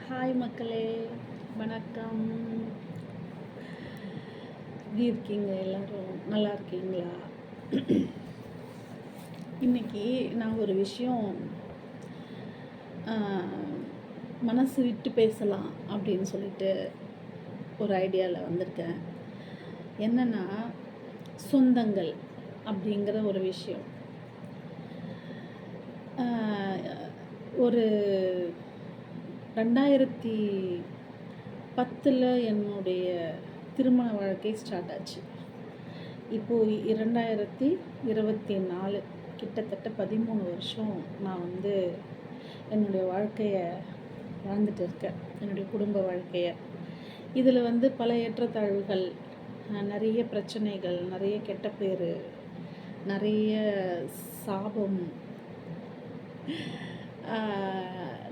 Hi மக்களே, வணக்கம். எப்படி இருக்கீங்க? எல்லோரும் நல்லா இருக்கீங்களா? இன்றைக்கி நான் ஒரு விஷயம் மனசு விட்டு பேசலாம் அப்படின்னு சொல்லிட்டு ஒரு ஐடியாவில் வந்திருக்கேன். என்னென்னா, சொந்தங்கள் அப்படிங்கிற ஒரு விஷயம். ஒரு 2010 என்னுடைய திருமண வாழ்க்கை ஸ்டார்ட் ஆச்சு. இப்போது 2024, கிட்டத்தட்ட 13 வருஷம் நான் என்னுடைய வாழ்க்கையை வாழ்ந்துட்டு இருக்கேன், என்னுடைய குடும்ப வாழ்க்கையை. இதில் பல ஏற்றத்தாழ்வுகள், நிறைய பிரச்சனைகள், நிறைய கெட்ட பேர், நிறைய சாபம்,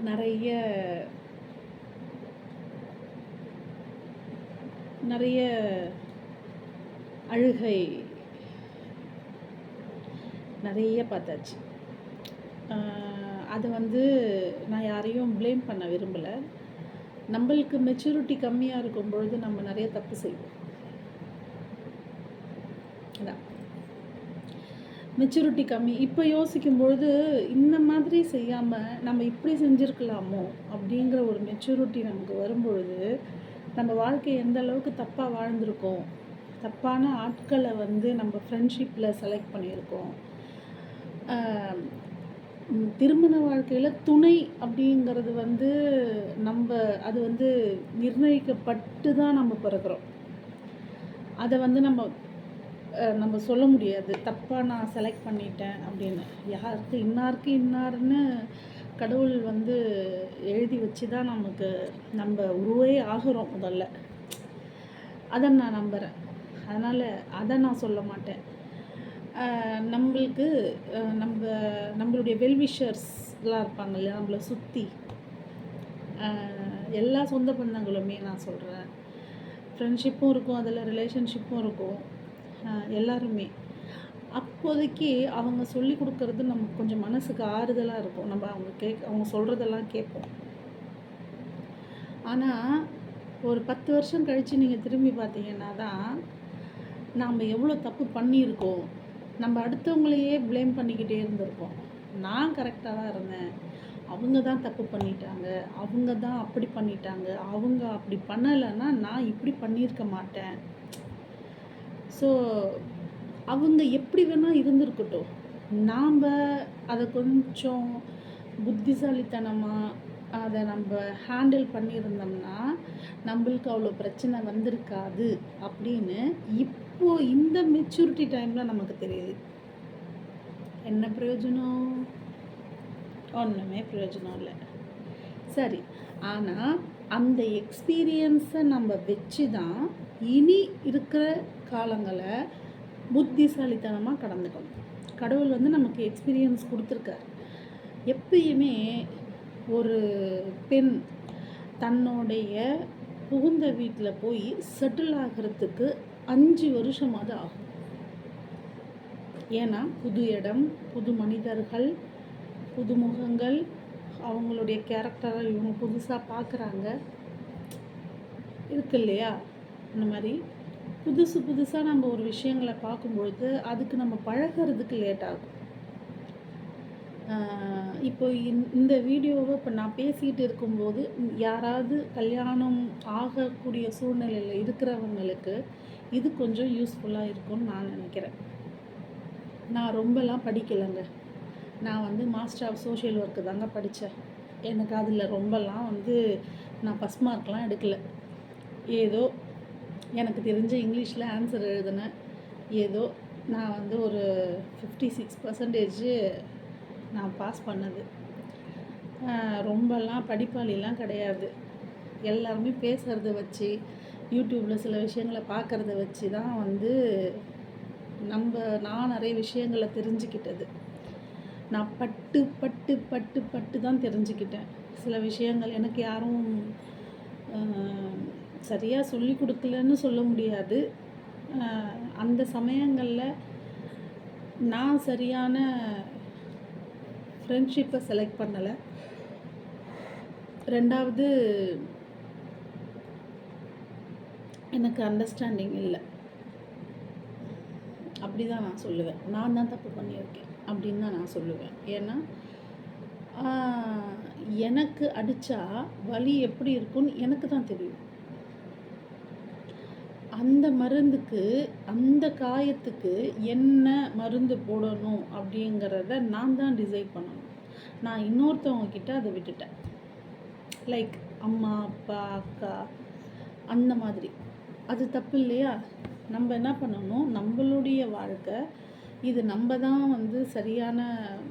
நிறைய அழுகை, நிறைய பார்த்தாச்சு. அது நான் யாரையும் ப்ளேம் பண்ண விரும்பலை. நம்மளுக்கு மெச்சூரிட்டி கம்மியாக இருக்கும் பொழுது நம்ம நிறைய தப்பு செய்வோம். அதான் மெச்சூரிட்டி கம்மி. இப்போ யோசிக்கும்பொழுது இந்த மாதிரி செய்யாமல் நம்ம இப்படி செஞ்சுருக்கலாமோ அப்படிங்கிற ஒரு மெச்சூரிட்டி நமக்கு வரும்பொழுது நம்ம வாழ்க்கை எந்த அளவுக்கு தப்பாக வாழ்ந்திருக்கோம், தப்பான ஆட்களை நம்ம ஃப்ரெண்ட்ஷிப்பில் செலக்ட் பண்ணியிருக்கோம். திருமண வாழ்க்கையில் துணை அப்படிங்கிறது நம்ம அது நிர்ணயிக்கப்பட்டு தான் நம்ம பிறக்கிறோம். அதை நம்ம சொல்ல முடியாது, தப்பாக நான் செலக்ட் பண்ணிட்டேன் அப்படின்னு. யாருக்கு இன்னாருன்னு கடவுள் எழுதி வச்சு தான் நம்ம உருவே ஆகிறோம் முதல்ல. அதை நான் நம்புகிறேன். அதனால் அதை நான் சொல்ல மாட்டேன். நம்மளுடைய வெல்விஷர்ஸ்லாம் இருப்பாங்க இல்லையா, நம்மளை சுற்றி எல்லா சொந்த பந்தங்களுமே நான் சொல்கிறேன். ஃப்ரெண்ட்ஷிப்பும் இருக்கும், அதில் ரிலேஷன்ஷிப்பும் இருக்கும். எல்லாருமே அப்போதைக்கு அவங்க சொல்லி கொடுக்கறது நமக்கு கொஞ்சம் மனசுக்கு ஆறுதலாக இருக்கும். நம்ம அவங்க சொல்கிறதெல்லாம் கேட்போம். ஆனால் ஒரு 10 வருஷம் கழித்து நீங்கள் திரும்பி பார்த்தீங்கன்னா தான் நாம் எவ்வளோ தப்பு பண்ணியிருக்கோம். நம்ம அடுத்தவங்களையே ப்ளேம் பண்ணிக்கிட்டே இருந்திருக்கோம். நான் கரெக்டாக தான் இருந்தேன், அவங்க தான் தப்பு பண்ணிட்டாங்க, அவங்க தான் அப்படி பண்ணிட்டாங்க, அவங்க அப்படி பண்ணலைன்னா நான் இப்படி பண்ணியிருக்க மாட்டேன். ஸோ அவங்க எப்படி வேணால் இருந்திருக்கட்டும், நாம் அதை கொஞ்சம் புத்திசாலித்தனமாக அதை நம்ம ஹேண்டில் பண்ணியிருந்தோம்னா நம்மளுக்கு அவ்வளோ பிரச்சனை வந்திருக்காது அப்படின்னு இப்போது இந்த மெச்சூரிட்டி டைமில் நமக்கு தெரியுது. என்ன பிரயோஜனம்? ஒன்றுமே பிரயோஜனம் இல்லை. சரி, ஆனால் அந்த எக்ஸ்பீரியன்ஸை நம்ம வச்சு தான் இனி இருக்கிற காலங்களை புத்திசாலித்தனமாக கடந்துக்கணும். கடவுள் நமக்கு எக்ஸ்பீரியன்ஸ் கொடுத்துருக்கார். எப்பயுமே ஒரு பெண் தன்னுடைய புகுந்த வீட்டில் போய் செட்டில் ஆகிறதுக்கு 5 வருஷமாவது ஆகும். ஏன்னா புது இடம், புது மனிதர்கள், புது முகங்கள், அவங்களுடைய கேரக்டரை இவங்க புதுசாக பார்க்குறாங்க, இருக்கு இல்லையா? அந்த மாதிரி புதுசாக நம்ம ஒரு விஷயங்களை பார்க்கும்பொழுது அதுக்கு நம்ம பழகிறதுக்கு லேட் ஆகும். இப்போ இந்த வீடியோவை இப்போ நான் பேசிகிட்டு இருக்கும்போது யாராவது கல்யாணம் ஆகக்கூடிய சூழ்நிலையில் இருக்கிறவங்களுக்கு இது கொஞ்சம் யூஸ்ஃபுல்லாக இருக்கும்னு நான் நினைக்கிறேன். நான் ரொம்பலாம் படிக்கலைங்க. நான் மாஸ்டர் ஆஃப் சோஷியல் ஒர்க்கு தாங்க படித்தேன். எனக்கு அதில் ரொம்பலாம் நான் ஃபஸ்ட் மார்க்லாம் எடுக்கலை. ஏதோ எனக்கு தெரிஞ்ச இங்கிலீஷில் ஆன்சர் எழுதினேன். ஏதோ நான் ஒரு 56% நான் பாஸ் பண்ணது. ரொம்பலாம் படிப்பாளிலாம் கிடையாது. எல்லாருமே பேசுகிறத வச்சு, யூடியூப்பில் சில விஷயங்களை பார்க்குறத வச்சு தான் நான் நிறைய விஷயங்களை தெரிஞ்சுக்கிட்டது. நான் பட்டு தான் தெரிஞ்சுக்கிட்டேன். சில விஷயங்கள் எனக்கு யாரும் சரியாக சொல்லி கொடுக்கலன்னு சொல்ல முடியாது. அந்த சமயங்களில் நான் சரியான ஃப்ரெண்ட்ஷிப்பை செலக்ட் பண்ணலை. 2வது எனக்கு அண்டர்ஸ்டாண்டிங் இல்ல. அப்படி தான் நான் சொல்லுவேன். நான் தான் தப்பு பண்ணியிருக்கேன் அப்படின்னு தான் நான் சொல்லுவேன். ஏன்னா, ஆ எனக்கு அடிச்சா வலி எப்படி இருக்கும்னு எனக்கு தான் தெரியும். அந்த மருந்துக்கு, அந்த காயத்துக்கு என்ன மருந்து போடணும் அப்படிங்கிறத நான் தான் டிசைட் பண்ணணும். நான் இன்னொருத்தவங்க கிட்ட அத விட்டுட்டேன். லைக் அம்மா, அப்பா, அக்கா அந்த மாதிரி. அது தப்பு இல்லையா? நம்ம என்ன பண்ணணும், நம்மளுடைய வாழ்க்கை இது நம்ம தான் வந்து சரியான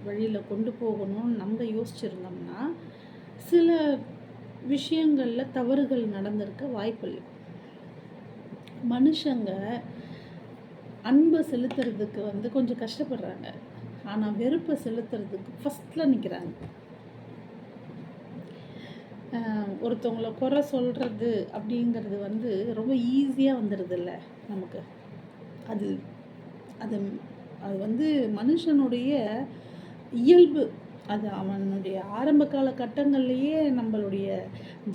வழியில் கொண்டு போகணும்னு நம்ம யோசிச்சிருந்தோம்னா, சில விஷயங்களில் தவறுகள் நடந்திருக்க வாய்ப்பில்லை. மனுஷங்க அன்பை செலுத்துறதுக்கு வந்து கொஞ்சம் கஷ்டப்படுறாங்க. ஆனால் வெறுப்பை செலுத்துறதுக்கு ஃபஸ்ட்டில் நிற்கிறாங்க. ஒருத்தவங்கள குறை சொல்கிறது அப்படிங்கிறது வந்து ரொம்ப ஈஸியாக வந்துடுதில்ல நமக்கு. அது அது அது வந்து மனுஷனுடைய இயல்பு. அது அவனுடைய ஆரம்ப காலகட்டங்கள்லேயே நம்மளுடைய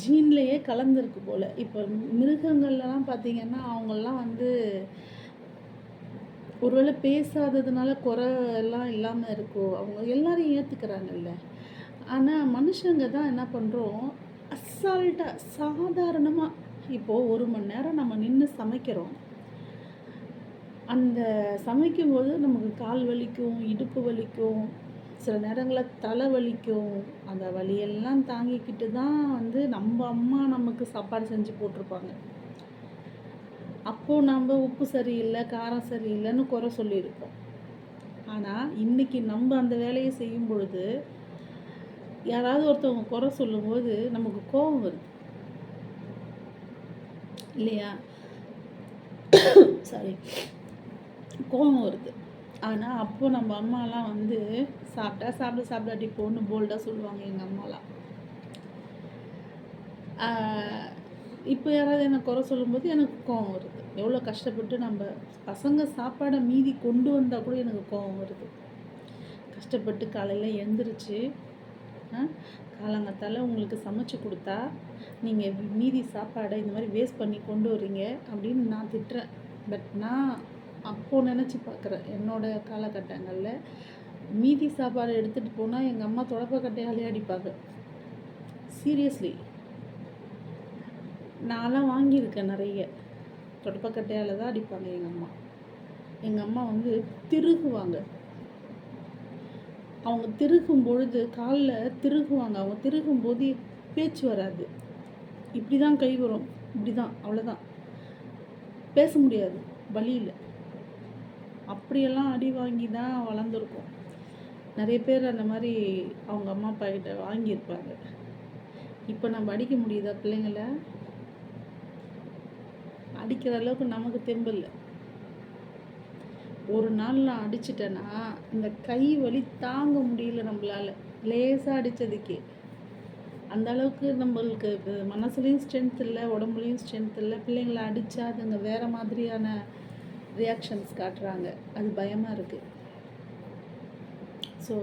ஜீன்லேயே கலந்துருக்கு போல். இப்போ மிருகங்கள்லாம் பார்த்திங்கன்னா அவங்கெல்லாம் வந்து ஒருவேளை பேசாததுனால குறை எல்லாம் இல்லாமல் இருக்கோ, அவங்க எல்லாரையும் ஏற்றுக்கிறாங்கல்ல. ஆனால் மனுஷங்க தான் என்ன பண்ணுறோம், அசால்ட்டாக சாதாரணமாக இப்போது 1 மணி நேரம் நம்ம நின்று சமைக்கிறோம். அந்த சமைக்கும்போது நமக்கு கால் வலிக்கும், இடுப்பு வலிக்கும், சில நேரங்களில் தலை வலிக்கும். அந்த வலியெல்லாம் தாங்கிக்கிட்டு தான் வந்து நம்ம அம்மா நமக்கு சாப்பாடு செஞ்சு போட்டிருப்பாங்க. அப்போது நம்ம உப்பு சரியில்லை, காரம் சரியில்லைன்னு குறை சொல்லியிருப்போம். ஆனால் இன்றைக்கி நம்ம அந்த வேலையை செய்யும் பொழுது யாராவது ஒருத்தவங்க குறை சொல்லும்போது நமக்கு கோபம் வருது இல்லையா? சாரி, கோபம் வருது. ஆனால் அப்போது நம்ம அம்மாலாம் வந்து சாப்பிட்டா சாப்பிடாட்டி போன்னு போல்டாக சொல்லுவாங்க எங்கள் அம்மாலாம். இப்போ யாராவது என்னை குறை சொல்லும்போது எனக்கு கோபம் வருது. எவ்வளோ கஷ்டப்பட்டு நம்ம பசங்க சாப்பாடை மீதி கொண்டு வந்தால் கூட எனக்கு கோபம் வருது. கஷ்டப்பட்டு காலையில் எழுந்திரிச்சு காலங்காத்தால உங்களுக்கு சமைச்சு கொடுத்தா நீங்கள் மீதி சாப்பாடை இந்த மாதிரி வேஸ்ட் பண்ணி கொண்டு வரீங்க அப்படின்னு நான் திட்டுறேன். பட் நான் அப்போது நினச்சி பார்க்குறேன், என்னோடய காலகட்டங்களில் மீதி சாப்பாடு எடுத்துகிட்டு போனால் எங்கள் அம்மா தொடப்பக்கட்டையாலே அடிப்பாங்க. சீரியஸ்லி நான்லாம் வாங்கியிருக்கேன் நிறைய. தொடப்பக்கட்டையால் தான் அடிப்பாங்க எங்கள் அம்மா. எங்கள் அம்மா வந்து திருகுவாங்க. அவங்க திருகும் பொழுது காலில் திருகுவாங்க. அவங்க திருகும்போது பேச்சு வராது. இப்படி தான் கை வரும், இப்படி தான், அவ்வளோதான். பேச முடியாது வலியில். அப்படியெல்லாம் அடி வாங்கி தான் வளர்ந்துருக்கோம். நிறைய பேர் அந்த மாதிரி அவங்க அம்மா அப்பா கிட்ட வாங்கியிருப்பாங்க. இப்போ நம்ம அடிக்க முடியுதா பிள்ளைங்கள? அடிக்கிற அளவுக்கு நமக்கு தெம்பு இல்லை. ஒரு நாள் நான் அடிச்சிட்டேன்னா இந்த கை வலி தாங்க முடியல நம்மளால். லேசாக அடித்ததுக்கே அந்த அளவுக்கு நம்மளுக்கு மனசுலேயும் ஸ்ட்ரென்த் இல்லை, உடம்புலேயும் ஸ்ட்ரென்த் இல்லை. பிள்ளைங்களை அடித்தா அதுங்க வேறு மாதிரியான ரியாக்ஷன்ஸ் காட்டுறாங்க. அது பயமாக இருக்குது. ஸோ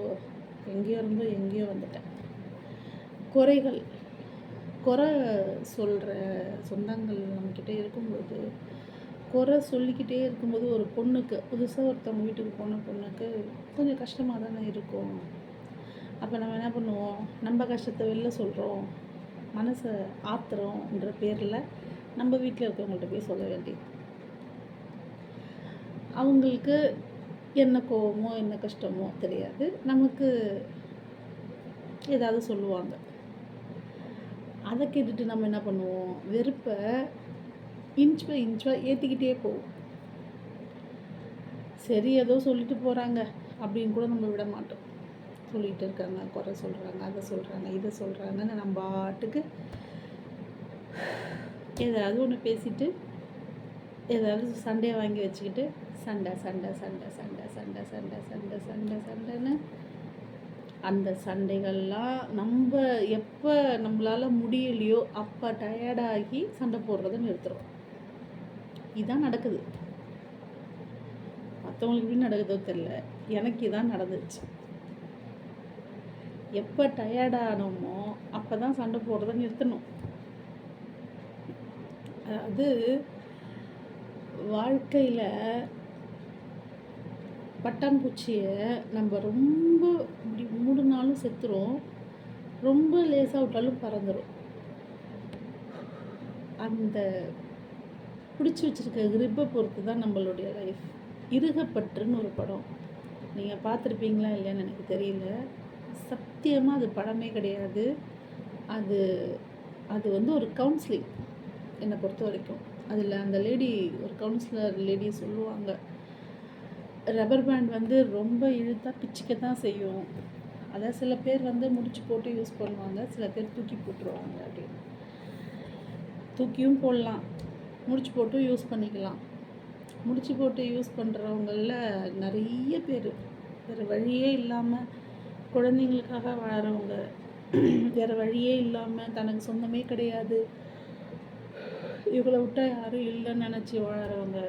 எங்கேயோ இருந்தோ எங்கேயோ வந்துட்டேன். குறை சொல்கிற சொந்தங்கள் நம்மக்கிட்ட இருக்கும்போது, குறை சொல்லிக்கிட்டே இருக்கும்போது ஒரு பொண்ணுக்கு, புதுசாக ஒருத்தவங்க வீட்டுக்கு போன பொண்ணுக்கு கொஞ்சம் கஷ்டமாக தானே இருக்கும். அப்போ நம்ம என்ன பண்ணுவோம், நம்ம கஷ்டத்தை வெளில சொல்கிறோம், மனசை ஆத்துறோன்ற பேரில் நம்ம வீட்டில் இருக்கவங்கள்ட்ட போய் சொல்ல வேண்டியது. அவங்களுக்கு என்ன கோவமோ என்ன கஷ்டமோ தெரியாது, நமக்கு ஏதாவது சொல்லுவாங்க. அதை கேட்டுட்டு நம்ம என்ன பண்ணுவோம், வெறுப்பை இன்ச் பை இன்ச்சாக ஏற்றிக்கிட்டே போவோம். சரி ஏதோ சொல்லிட்டு போகிறாங்க அப்படின்னு கூட நம்ம விட மாட்டோம். சொல்லிகிட்டு இருக்காங்க, குறை சொல்கிறாங்க, அதை சொல்கிறாங்க, இதை சொல்கிறாங்கன்னு நம்ம பாட்டுக்கு ஏதாவது ஒன்று பேசிட்டு ஏதாவது சண்டையை வாங்கி வச்சுக்கிட்டு சண்டைன்னு அந்த சண்டைகள்லாம் நம்ம எப்போ நம்மளால் முடியலையோ அப்போ டயர்டாகி சண்டை போடுறதை நிறுத்துகிறோம். இதுதான் நடக்குது. மற்றவங்களுக்கு எப்படி நடக்குதோ தெரியல, எனக்கு இதான் நடந்துச்சு. எப்போ டயர்டானோமோ அப்போ தான் சண்டை போடுறத நிறுத்தணும். அதாவது வாழ்க்கையில் பட்டாம்பூச்சியை நம்ம ரொம்ப இப்படி மூடினாலும் செத்துரும், ரொம்ப லேசாக விட்டாலும் பறந்துடும். அந்த பிடிச்சி வச்சுருக்க கிரிப்பை பொறுத்து தான் நம்மளுடைய லைஃப். இருகப்பற்றுன்னு ஒரு படம், நீங்கள் பார்த்துருப்பீங்களா இல்லையான்னு எனக்கு தெரியல. சத்தியமாக அது படமே கிடையாது. அது அது வந்து ஒரு கவுன்சிலிங் என்னை பொறுத்த வரைக்கும். அதில் அந்த லேடி, ஒரு கவுன்சிலர் லேடி சொல்லுவாங்க, ரப்பர் பேண்ட் வந்து ரொம்ப இழுத்தா பிச்சுக்க தான் செய்யும். அதாவது சில பேர் வந்து முடிச்சு போட்டு யூஸ் பண்ணுவாங்க, சில பேர் தூக்கி போட்டுருவாங்க. அப்படின்னு தூக்கியும் போடலாம், முடிச்சு போட்டும் யூஸ் பண்ணிக்கலாம். முடிச்சு போட்டு யூஸ் பண்ணுறவங்களில் நிறைய பேர் வேறு வழியே இல்லாமல் குழந்தைங்களுக்காக வாழறவங்க, வேறு வழியே இல்லாமல் தனக்கு சொந்தமே கிடையாது, இவங்களை விட்டால் யாரும் இல்லைன்னு நினச்சி வாழறவங்க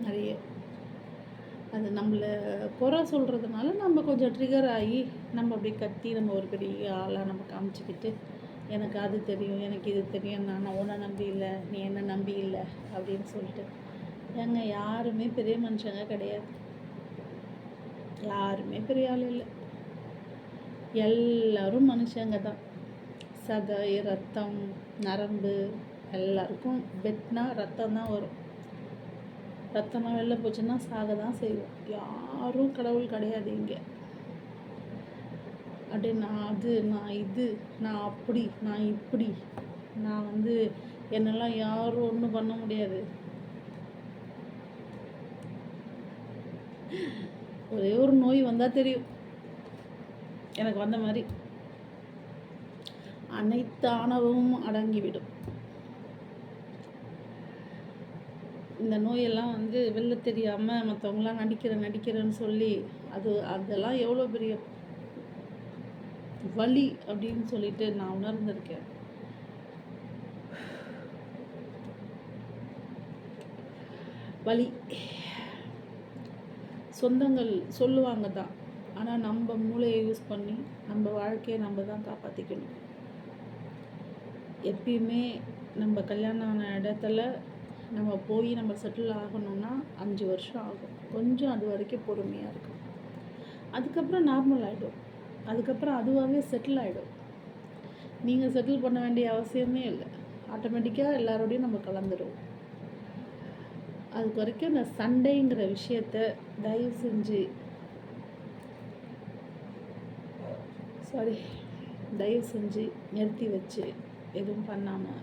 நிறைய. அது நம்மளை குறை சொல்கிறதுனால நம்ம கொஞ்சம் ட்ரிகர் ஆகி நம்ம அப்படி கத்தி நம்ம ஒரு பெரிய ஆளாக நம்ம காமிச்சிக்கிட்டு, எனக்கு அது தெரியும், எனக்கு இது தெரியும், நான் உன்னை நம்பி இல்லை, நீ என்ன நம்பி இல்லை அப்படின்னு சொல்லிட்டு. ஏங்க, யாருமே பெரிய மனுஷங்க கிடையாது, யாருமே பெரிய ஆள் இல்லை, எல்லாரும் மனுஷங்க தான். சதை, ரத்தம், நரம்பு எல்லாருக்கும் வெட்டினா ரத்தம் தான் வரும். ரத்தமாக வெளில போச்சுன்னா சாக தான் செய்வோம். யாரும் கடவுள் கிடையாது இங்கே. அப்படியே நான் அது, நான் இது, நான் அப்படி, நான் இப்படி, நான் வந்து என்னெல்லாம் யாரும் ஒன்றும் பண்ண முடியாது. ஒரே ஒரு நோய் வந்தால் தெரியும் எனக்கு வந்த மாதிரி, அனைத்து ஆணவமும் அடங்கிவிடும். இந்த நோயெல்லாம் வந்து வெளில தெரியாமல் மற்றவங்களாம் நடிக்கிறேன்னு சொல்லி அதெல்லாம் எவ்வளோ பெரிய வலி அப்படின்னு சொல்லிட்டு நான் உணர்ந்திருக்கேன். வலி சொந்தங்கள் சொல்லுவாங்க தான், ஆனால் நம்ம மூளையை யூஸ் பண்ணி நம்ம வாழ்க்கையை நம்ம தான் காப்பாற்றிக்கணும். எப்பயுமே நம்ம கல்யாணம் ஆன இடத்துல நம்ம போய் நம்ம செட்டில் ஆகணும்னா 5 வருஷம் ஆகும். கொஞ்சம் அது வரைக்கும் பொறுமையாக இருக்கும். அதுக்கப்புறம் நார்மல் ஆகிடும். அதுக்கப்புறம் அதுவாகவே செட்டில் ஆகிடும். நீங்கள் செட்டில் பண்ண வேண்டிய அவசியமே இல்லை. ஆட்டோமேட்டிக்காக எல்லாரோடையும் நம்ம கலந்துடுவோம். அதுக்கு வரைக்கும் இந்த சண்டைங்கிற விஷயத்த தயவு செஞ்சு நிறுத்தி வச்சு எதுவும் பண்ணாமல்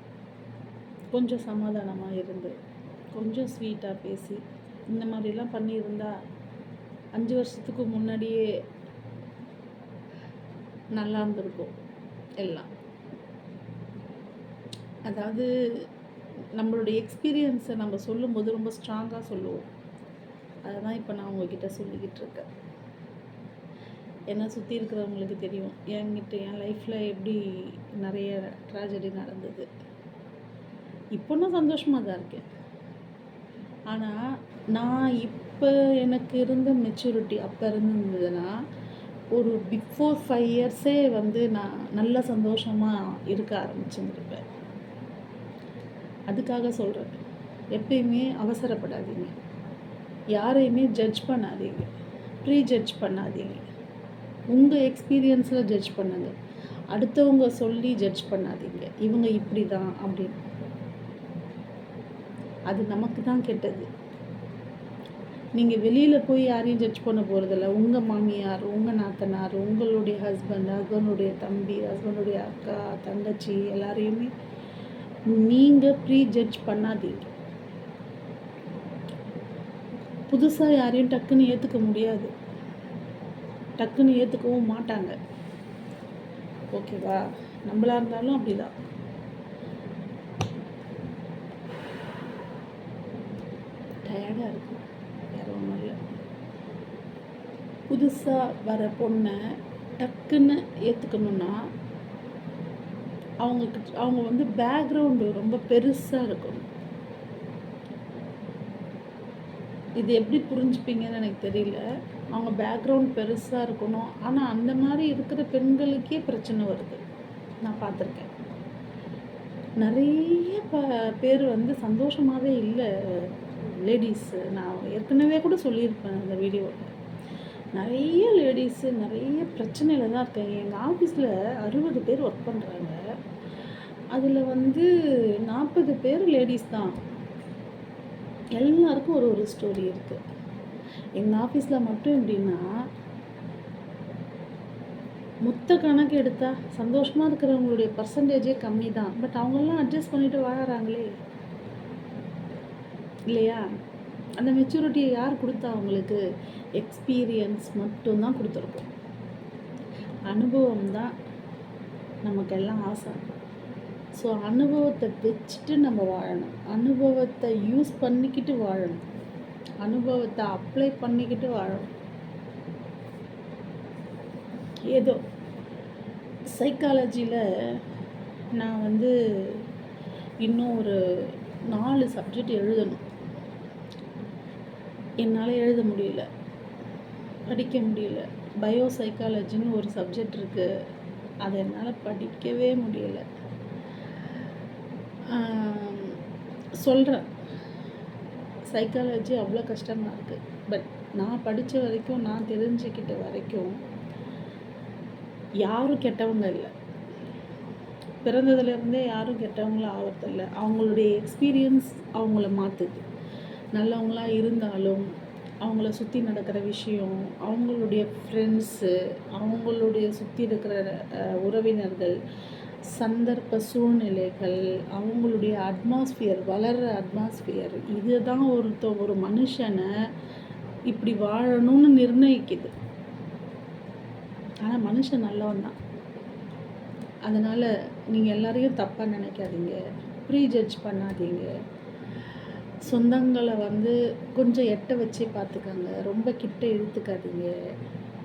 கொஞ்சம் சமாதானமாக இருந்து கொஞ்சம் ஸ்வீட்டாக பேசி இந்த மாதிரிலாம் பண்ணியிருந்தா 5 வருஷத்துக்கு முன்னாடியே நல்லா இருந்திருக்கும் எல்லாம். அதாவது நம்மளுடைய எக்ஸ்பீரியன்ஸை நம்ம சொல்லும்போது ரொம்ப ஸ்ட்ராங்காக சொல்லுவோம். அதை தான் இப்போ நான் உங்ககிட்ட சொல்லிக்கிட்டு இருக்கேன். என்னை சுற்றி இருக்கிறவங்களுக்கு தெரியும் என்கிட்ட என் லைஃப்பில் எப்படி நிறைய ட்ராஜடி நடந்தது. இப்போ நான் சந்தோஷமாக தான் இருக்கேன். ஆனால் நான் இப்போ எனக்கு இருந்த மெச்சூரிட்டி அப்போ இருந்ததுன்னா ஒரு பிஃபோர் 5 இயர்ஸே வந்து நான் நல்ல சந்தோஷமாக இருக்க ஆரம்பிச்சுருப்பேன். அதுக்காக சொல்கிறேன், எப்பயுமே அவசரப்படாதீங்க, யாரையுமே ஜட்ஜ் பண்ணாதீங்க, ப்ரீ ஜட்ஜ் பண்ணாதீங்க. உங்கள் எக்ஸ்பீரியன்ஸில் ஜட்ஜ் பண்ணுங்க, அடுத்தவங்க சொல்லி ஜட்ஜ் பண்ணாதீங்க இவங்க இப்படி தான் அப்படின்னு. அது நமக்கு தான் கெட்டது. நீங்கள் வெளியில் போய் யாரையும் ஜட்ஜ் பண்ண போகிறதில்ல. உங்கள் மாமியார், உங்கள் நாத்தனார், உங்களுடைய ஹஸ்பண்டுடைய தம்பி, ஹஸ்பண்டுடைய அக்கா, தங்கச்சி எல்லாரையுமே நீங்கள் ப்ரீ ஜட்ஜ் பண்ணாதீங்க. புதுசாக யாரையும் டக்குன்னு ஏற்றுக்க முடியாது, டக்குன்னு ஏற்றுக்கவும் மாட்டாங்க. ஓகேவா? நம்மளா இருந்தாலும் அப்படிதான். டயர்டாக இருக்குது, வேறு ஒன்றும் இல்லை. புதுசாக வர பொண்ணை டக்குன்னு ஏற்றுக்கணுன்னா அவங்க வந்து பேக்ரவுண்டு ரொம்ப பெருசாக இருக்கணும். இது எப்படி புரிஞ்சுப்பீங்கன்னு எனக்கு தெரியல. அவங்க பேக்ரவுண்ட் பெருசாக இருக்கணும். ஆனால் அந்த மாதிரி இருக்கிற பெண்களுக்கே பிரச்சனை வருது. நான் பார்த்துருக்கேன். நிறைய பேர் வந்து சந்தோஷமாகவே இல்லை லேடீஸு. நான் ஏற்கனவே கூட சொல்லியிருப்பேன் அந்த வீடியோவில். நிறைய லேடீஸு நிறைய பிரச்சனையில் தான் இருக்காங்க. எங்கள் ஆஃபீஸில் 60 பேர் ஒர்க் பண்ணுறாங்க. அதில் வந்து 40 பேர் லேடீஸ் தான். எல்லாருக்கும் ஒரு ஸ்டோரி இருக்குது. எங்கள் ஆஃபீஸில் மட்டும் எப்படின்னா, மொத்த கணக்கு எடுத்தால் சந்தோஷமாக இருக்கிறவங்களுடைய பர்சன்டேஜே கம்மி தான். பட் அவங்கெல்லாம் அட்ஜஸ்ட் பண்ணிட்டு வாழறாங்களே இல்லையா? அந்த மெச்சூரிட்டியை யார் கொடுத்தா? அவங்களுக்கு எக்ஸ்பீரியன்ஸ் மட்டும்தான் கொடுத்துருக்கோம். அனுபவம் தான் நமக்கெல்லாம் ஆசை. ஸோ அனுபவத்தை வச்சுட்டு நம்ம வாழணும். அனுபவத்தை யூஸ் பண்ணிக்கிட்டு வாழணும். அனுபவத்தை அப்ளை பண்ணிக்கிட்டு வாழணும். ஏதோ சைக்காலஜியில் நான் வந்து இன்னும் ஒரு 4 சப்ஜெக்ட் எழுதணும். என்னால் எழுத முடியல, படிக்க முடியல. பயோ சைக்காலஜின்னு ஒரு சப்ஜெக்ட் இருக்குது, அதை என்னால் படிக்கவே முடியல. சொல்கிறேன், சைக்காலஜி அவ்வளோ கஷ்டமாக இருக்குது. பட் நான் படித்த வரைக்கும், நான் தெரிஞ்சுக்கிட்ட வரைக்கும் யாரும் கெட்டவங்க இல்லை. பிறந்ததுலேருந்தே யாரும் கெட்டவங்களாக ஆகிறதில்ல. அவங்களுடைய எக்ஸ்பீரியன்ஸ் அவங்கள மாற்றுது. நல்லவங்களாக இருந்தாலும் அவங்கள சுற்றி நடக்கிற விஷயம், அவங்களுடைய ஃப்ரெண்ட்ஸு, அவங்களுடைய சுற்றி இருக்கிற உறவினர்கள், சந்தர்ப்ப சூழ்நிலைகள், அவங்களுடைய அட்மாஸ்பியர், வளர்கிற அட்மாஸ்பியர், இதுதான் ஒரு மனுஷனை இப்படி வாழணும்னு நிர்ணயிக்குது. ஆனால் மனுஷன் நல்லவன் தான். அதனால் நீங்கள் எல்லாரையும் தப்பாக நினைக்காதீங்க, ப்ரீஜட்ஜ் பண்ணாதீங்க. சொந்தங்களை வந்து கொஞ்சம் எட்ட வச்சே பார்த்துக்கங்க, ரொம்ப கிட்ட இழுத்துக்காதீங்க.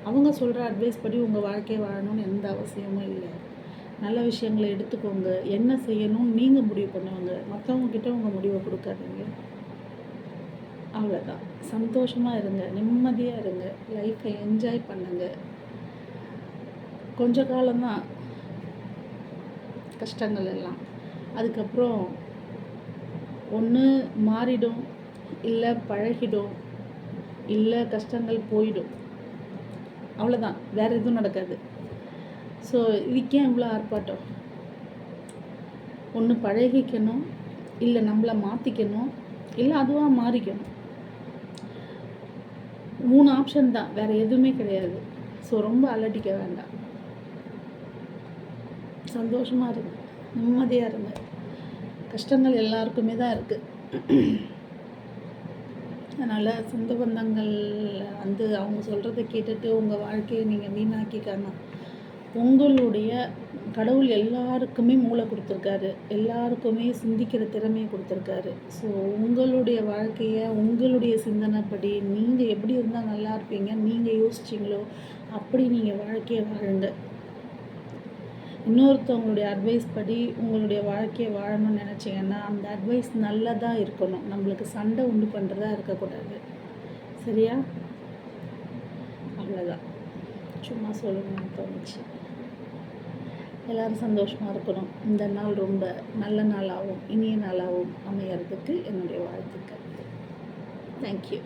அவங்க சொல்கிற அட்வைஸ் படி உங்கள் வாழ்க்கையை வாழணும்னு எந்த அவசியமும் இல்லை. நல்ல விஷயங்களை எடுத்துக்கோங்க. என்ன செய்யணும்னு நீங்கள் முடிவு பண்ணுவாங்க. மற்றவங்கக்கிட்ட உங்கள் முடிவை கொடுக்காதீங்க. அவ்வளோதான். சந்தோஷமாக இருங்க, நிம்மதியாக இருங்க, லைஃப்பை என்ஜாய் பண்ணுங்கள். கொஞ்ச காலம்தான் கஷ்டங்கள் எல்லாம். அதுக்கப்புறம் ஒன்று மாறிடும், இல்லை பழகிடும், இல்லை கஷ்டங்கள் போயிடும். அவ்வளோதான், வேறு எதுவும் நடக்காது. ஸோ இதுக்கே இவ்வளோ ஆர்ப்பாட்டம்? ஒன்று பழகிக்கணும், இல்லை நம்மளை மாற்றிக்கணும், இல்லை அதுவாக மாறிக்கணும். 3 ஆப்ஷன் தான், வேறு எதுவுமே கிடையாது. ஸோ ரொம்ப அலட்டிக்க வேண்டாம். சந்தோஷமாக இருங்க, நிம்மதியாக இருங்க. கஷ்டங்கள் எல்லாருக்குமே தான் இருக்குது. அதனால் சொந்த பந்தங்கள் வந்து அவங்க சொல்கிறத கேட்டுட்டு உங்கள் வாழ்க்கையை நீங்கள் வீணாக்கிக்காம, உங்களுடைய கடவுள் எல்லாருக்குமே மூளை கொடுத்துருக்காரு, எல்லாருக்குமே சிந்திக்கிற திறமையை கொடுத்துருக்காரு. ஸோ உங்களுடைய வாழ்க்கையை உங்களுடைய சிந்தனைப்படி நீங்கள் எப்படி இருந்தால் நல்லா இருப்பீங்க, நீங்கள் யோசிச்சிங்களோ அப்படி நீங்கள் வாழ்க்கையை வாழுங்க. இன்னொருத்தவங்களுடைய அட்வைஸ் படி உங்களுடைய வாழ்க்கையை வாழணும்னு நினச்சிங்கன்னா அந்த அட்வைஸ் நல்லதாக இருக்கணும். நம்மளுக்கு சண்டை உண்டு பண்ணுறதா இருக்கக்கூடாது. சரியா? அவ்வளோதான், சும்மா சொல்லணும்னு தோணுச்சு. எல்லோரும் சந்தோஷமாக இருக்கணும். இந்த நாள் ரொம்ப நல்ல நாளாகவும் இனிய நாளாகவும் அமையறதுக்கு என்னுடைய வாழ்த்துக்கள். தேங்க்யூ.